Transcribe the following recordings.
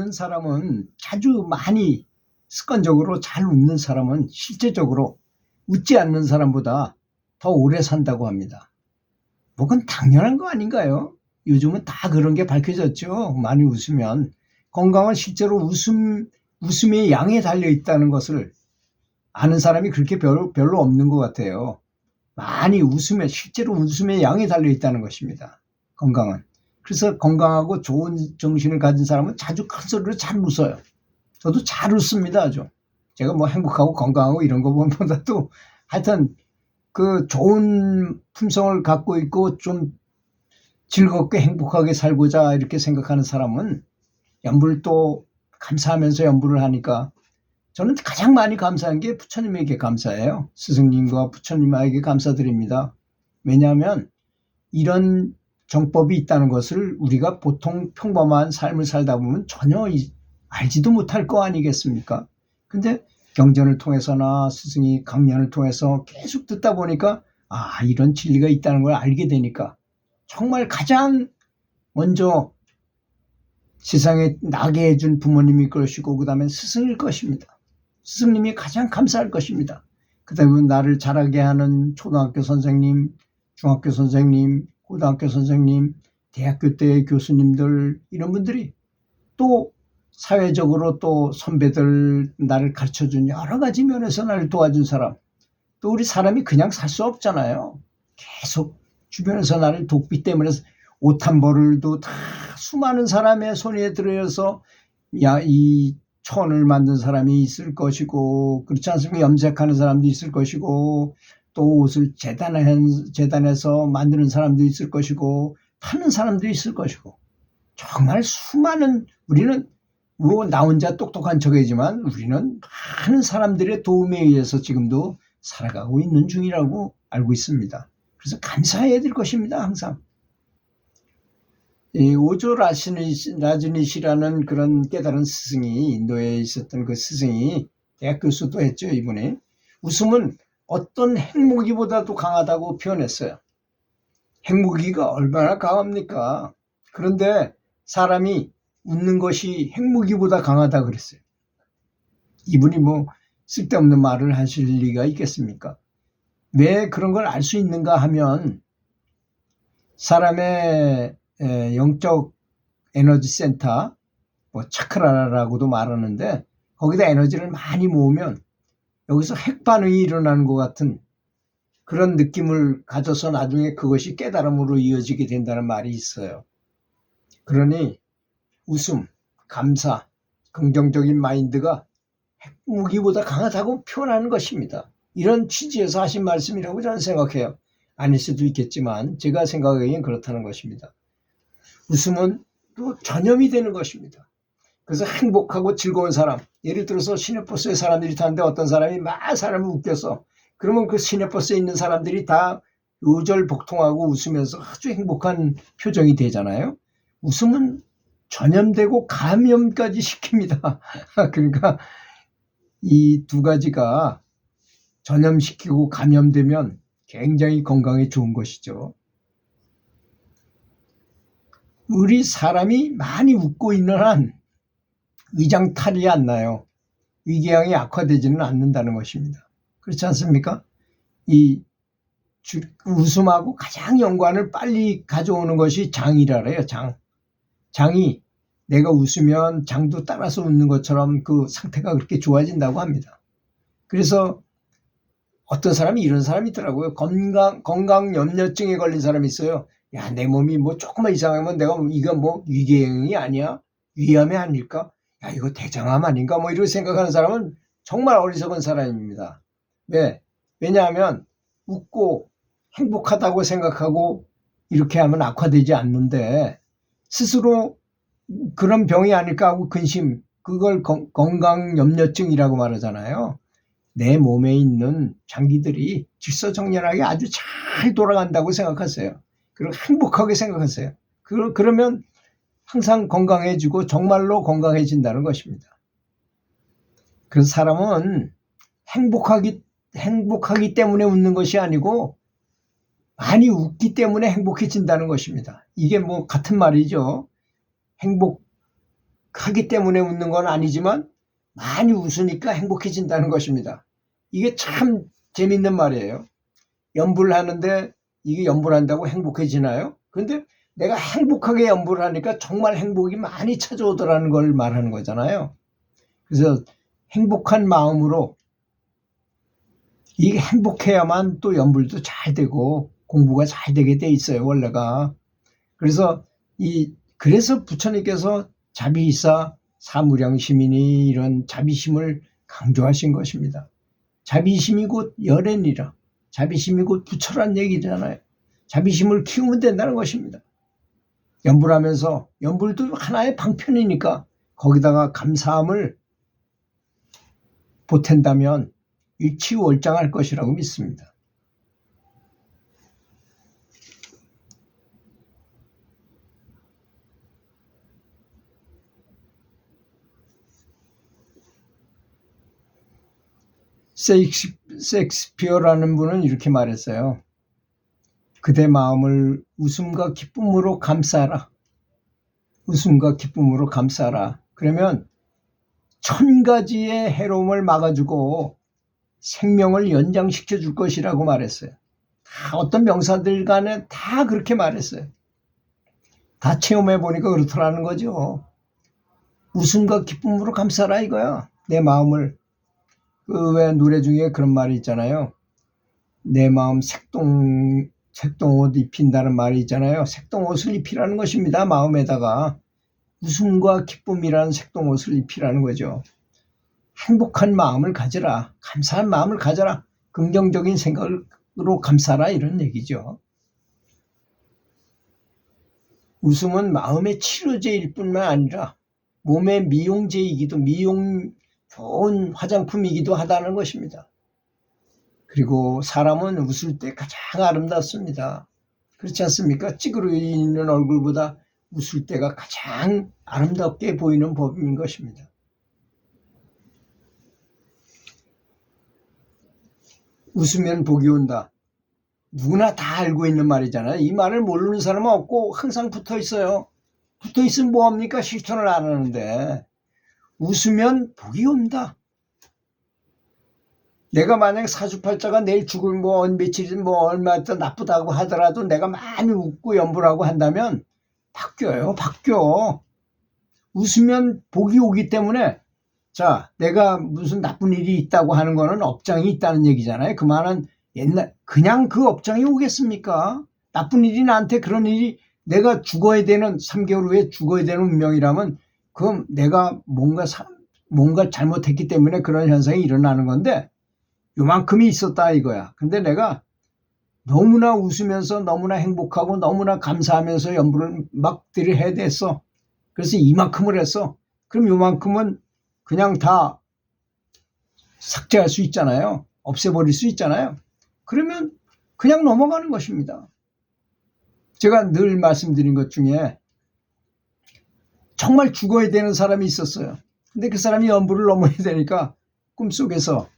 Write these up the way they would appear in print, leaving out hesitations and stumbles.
않는 사람은 많이 습관적으로 잘 웃는 사람은 실제적으로 웃지 않는 사람보다 더 오래 산다고 합니다. 뭐 그건 당연한 거 아닌가요? 요즘은 다 그런 게 밝혀졌죠. 많이 웃으면. 건강은 실제로 웃음의 양에 달려 있다는 것을 아는 사람이 그렇게 별로 없는 것 같아요. 많이 웃으면 실제로 웃음의 양에 달려 있다는 것입니다. 건강은. 그래서 건강하고 좋은 정신을 가진 사람은 자주 큰 소리로 잘 웃어요. 저도 잘 웃습니다. 아주. 제가 뭐 행복하고 건강하고 이런 것보다도 하여튼 그 좋은 품성을 갖고 있고 좀 즐겁게 행복하게 살고자 이렇게 생각하는 사람은 연불 또 감사하면서 연불을 하니까 저는 가장 많이 감사한 게 부처님에게 감사해요. 스승님과 부처님에게 감사드립니다. 왜냐하면 이런 정법이 있다는 것을 우리가 보통 평범한 삶을 살다 보면 전혀 알지도 못할 거 아니겠습니까? 근데 경전을 통해서나 스승이 강연을 통해서 계속 듣다 보니까 이런 진리가 있다는 걸 알게 되니까 정말 가장 먼저 세상에 나게 해준 부모님일 것이고 그 다음에 스승일 것입니다. 스승님이 가장 감사할 것입니다. 그 다음에 나를 자라게 하는 초등학교 선생님, 중학교 선생님, 고등학교 선생님, 대학교 때 교수님들 이런 분들이 또 사회적으로 또 선배들 나를 가르쳐준 여러 가지 면에서 나를 도와준 사람 또 우리 사람이 그냥 살 수 없잖아요. 계속 주변에서 나를 돕기 때문에 옷 한 벌을도 다 수많은 사람의 손에 들어서 이 천을 만든 사람이 있을 것이고 그렇지 않습니까? 염색하는 사람도 있을 것이고 또 옷을 재단해서 만드는 사람도 있을 것이고 파는 사람도 있을 것이고 정말 수많은 우리는 뭐 나 혼자 똑똑한 척이지만 우리는 많은 사람들의 도움에 의해서 지금도 살아가고 있는 중이라고 알고 있습니다. 그래서 감사해야 될 것입니다. 항상. 오조 라즈니시라는 그런 깨달은 스승이 인도에 있었던 그 스승이 대학 교수도 했죠. 이분이. 웃음은 어떤 핵무기보다도 강하다고 표현했어요. 핵무기가 얼마나 강합니까? 그런데 사람이 웃는 것이 핵무기보다 강하다 그랬어요. 이분이 뭐 쓸데없는 말을 하실 리가 있겠습니까? 왜 그런 걸 알 수 있는가 하면 사람의 영적 에너지 센터, 뭐 차크라라고도 말하는데 거기다 에너지를 많이 모으면 여기서 핵반응이 일어나는 것 같은 그런 느낌을 가져서 나중에 그것이 깨달음으로 이어지게 된다는 말이 있어요. 그러니 웃음, 감사, 긍정적인 마인드가 핵무기보다 강하다고 표현하는 것입니다. 이런 취지에서 하신 말씀이라고 저는 생각해요. 아닐 수도 있겠지만 제가 생각하기엔 그렇다는 것입니다. 웃음은 또 전염이 되는 것입니다. 그래서 행복하고 즐거운 사람, 예를 들어서 시내버스에 사람들이 타는데 어떤 사람이 막 사람을 웃겨서 그러면 그 시내버스에 있는 사람들이 다 의절복통하고 웃으면서 아주 행복한 표정이 되잖아요. 웃음은 전염되고 감염까지 시킵니다. 그러니까 이 두 가지가 전염시키고 감염되면 굉장히 건강에 좋은 것이죠. 우리 사람이 많이 웃고 있는 한 위장 탈이 안 나요. 위궤양이 악화되지는 않는다는 것입니다. 그렇지 않습니까? 이 웃음하고 가장 연관을 빨리 가져오는 것이 장이라 그래요. 장이 내가 웃으면 장도 따라서 웃는 것처럼 그 상태가 그렇게 좋아진다고 합니다. 그래서 어떤 사람이 이런 사람이 있더라고요. 건강 염려증에 걸린 사람이 있어요. 야, 내 몸이 뭐 조금만 이상하면 내가 이거 뭐 위궤양이 아니야? 위암이 아닐까? 야, 이거 대장암 아닌가? 뭐 이렇게 생각하는 사람은 정말 어리석은 사람입니다. 왜? 왜냐하면 웃고 행복하다고 생각하고 이렇게 하면 악화되지 않는데 스스로 그런 병이 아닐까 하고 근심, 그걸 건강 염려증이라고 말하잖아요. 내 몸에 있는 장기들이 질서정연하게 아주 잘 돌아간다고 생각하세요. 그리고 행복하게 생각하세요. 그러면 항상 건강해지고 정말로 건강해진다는 것입니다. 그래서 사람은 행복하기 때문에 웃는 것이 아니고 많이 웃기 때문에 행복해진다는 것입니다. 이게 뭐 같은 말이죠. 하기 때문에 웃는 건 아니지만 많이 웃으니까 행복해진다는 것입니다. 이게 참 재밌는 말이에요. 연불을 하는데 이게 연불을 한다고 행복해지나요? 근데 내가 행복하게 연불을 하니까 정말 행복이 많이 찾아오더라는 걸 말하는 거잖아요. 그래서 행복한 마음으로, 이게 행복해야만 또 연불도 잘 되고 공부가 잘 되게 돼 있어요, 원래가. 그래서 그래서 부처님께서 자비이사 사무량심이니 이런 자비심을 강조하신 것입니다. 자비심이 곧 열애니라. 자비심이 곧 부처란 얘기잖아요. 자비심을 키우면 된다는 것입니다. 연불하면서, 연불도 하나의 방편이니까 거기다가 감사함을 보탠다면 일치월장할 것이라고 믿습니다. 셰익스피어라는 분은 이렇게 말했어요. 그대 마음을 웃음과 기쁨으로 감싸라. 웃음과 기쁨으로 감싸라. 그러면 1000가지의 해로움을 막아주고 생명을 연장시켜 줄 것이라고 말했어요. 다 어떤 명사들 간에 다 그렇게 말했어요. 다 체험해 보니까 그렇더라는 거죠. 웃음과 기쁨으로 감싸라 이거야. 내 마음을. 왜 노래 중에 그런 말이 있잖아요. 내 마음 색동옷 입힌다는 말이 있잖아요. 색동옷을 입히라는 것입니다. 마음에다가 웃음과 기쁨이라는 색동옷을 입히라는 거죠. 행복한 마음을 가져라. 감사한 마음을 가져라. 긍정적인 생각으로 감싸라 이런 얘기죠. 웃음은 마음의 치료제일 뿐만 아니라 몸의 미용제이기도, 좋은 화장품이기도 하다는 것입니다. 그리고 사람은 웃을 때 가장 아름답습니다. 그렇지 않습니까? 찌그러져 있는 얼굴보다 웃을 때가 가장 아름답게 보이는 법인 것입니다. 웃으면 복이 온다. 누구나 다 알고 있는 말이잖아요. 이 말을 모르는 사람은 없고 항상 붙어 있어요. 붙어 있으면 뭐합니까? 실천을 안 하는데. 웃으면 복이 온다. 내가 만약 사주팔자가 내일 죽을 며칠 얼마 더 나쁘다고 하더라도 내가 많이 웃고 연불하고 한다면 바뀌어. 웃으면 복이 오기 때문에, 자, 내가 무슨 나쁜 일이 있다고 하는 거는 업장이 있다는 얘기잖아요. 그 말은 그냥 그 업장이 오겠습니까? 나쁜 일이 나한테 그런 일이, 내가 죽어야 되는 3개월 후에 죽어야 되는 운명이라면 그럼 내가 뭔가 잘못했기 때문에 그런 현상이 일어나는 건데 요만큼이 있었다 이거야. 근데 내가 너무나 웃으면서 너무나 행복하고 너무나 감사하면서 연불을 막 들이해야 됐어. 그래서 이만큼을 했어. 그럼 요만큼은 그냥 다 삭제할 수 있잖아요. 없애버릴 수 있잖아요. 그러면 그냥 넘어가는 것입니다. 제가 늘 말씀드린 것 중에 정말 죽어야 되는 사람이 있었어요. 근데 그 사람이 연불을 넘어야 되니까 꿈속에서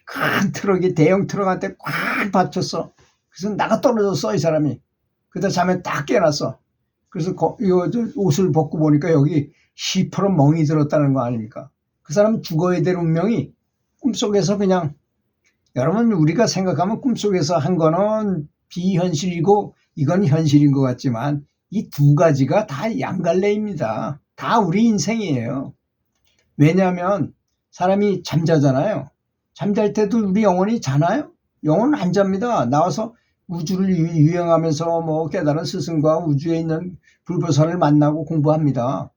큰 트럭이 대형 트럭한테 꽉 받쳤어. 그래서 나가 떨어졌어 이 사람이. 그러다 잠에 딱 깨어났어. 그래서 옷을 벗고 보니까 여기 시퍼런 멍이 들었다는 거 아닙니까? 그 사람은 죽어야 될 운명이 꿈속에서 그냥, 여러분 우리가 생각하면 꿈속에서 한 거는 비현실이고 이건 현실인 것 같지만 이 두 가지가 다 양갈래입니다. 다 우리 인생이에요. 왜냐하면 사람이 잠자잖아요. 잠잘 때도 우리 영혼이 자나요? 영혼은 안 잡니다. 나와서 우주를 유영하면서 깨달은 스승과 우주에 있는 불보살을 만나고 공부합니다.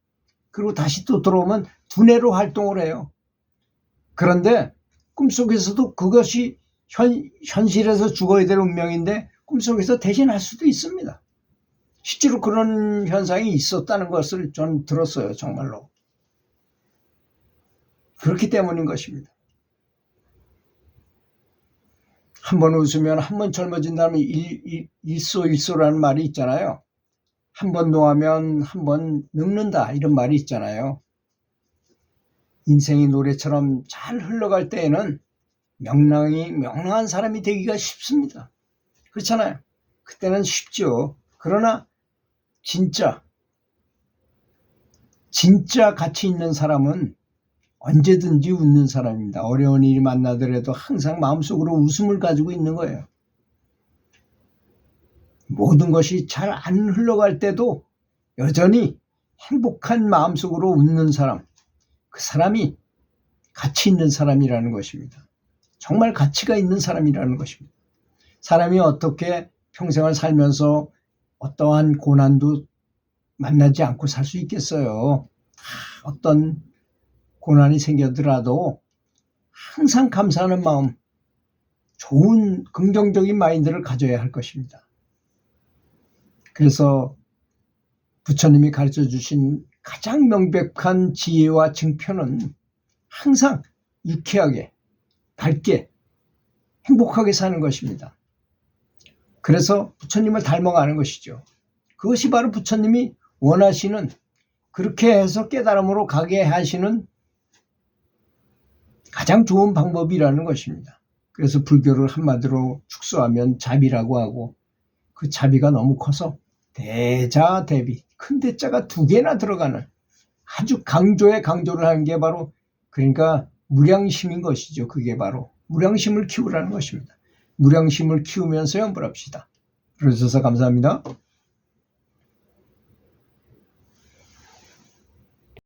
그리고 다시 또 들어오면 두뇌로 활동을 해요. 그런데 꿈속에서도 그것이 현실에서 죽어야 될 운명인데 꿈속에서 대신할 수도 있습니다. 실제로 그런 현상이 있었다는 것을 전 들었어요. 정말로. 그렇기 때문인 것입니다. 한 번 웃으면 한 번 젊어진다면 일소일소라는 말이 있잖아요. 한 번 노하면 한 번 늙는다 이런 말이 있잖아요. 인생이 노래처럼 잘 흘러갈 때에는 명랑한 사람이 되기가 쉽습니다. 그렇잖아요. 그때는 쉽죠. 그러나 진짜 진짜 가치 있는 사람은 언제든지 웃는 사람입니다. 어려운 일이 만나더라도 항상 마음속으로 웃음을 가지고 있는 거예요. 모든 것이 잘 안 흘러갈 때도 여전히 행복한 마음속으로 웃는 사람, 그 사람이 가치 있는 사람이라는 것입니다. 정말 가치가 있는 사람이라는 것입니다. 사람이 어떻게 평생을 살면서 어떠한 고난도 만나지 않고 살 수 있겠어요. 어떤 고난이 생기더라도 항상 감사하는 마음, 좋은 긍정적인 마인드를 가져야 할 것입니다. 그래서 부처님이 가르쳐 주신 가장 명백한 지혜와 증표는 항상 유쾌하게, 밝게, 행복하게 사는 것입니다. 그래서 부처님을 닮아가는 것이죠. 그것이 바로 부처님이 원하시는, 그렇게 해서 깨달음으로 가게 하시는 가장 좋은 방법이라는 것입니다. 그래서 불교를 한마디로 축소하면 자비라고 하고, 그 자비가 너무 커서 대자대비, 큰 대자가 2개나 들어가는 아주 강조를 하는 게 바로, 그러니까 무량심인 것이죠. 그게 바로 무량심을 키우라는 것입니다. 무량심을 키우면서 연불합시다. 들어주셔서 감사합니다.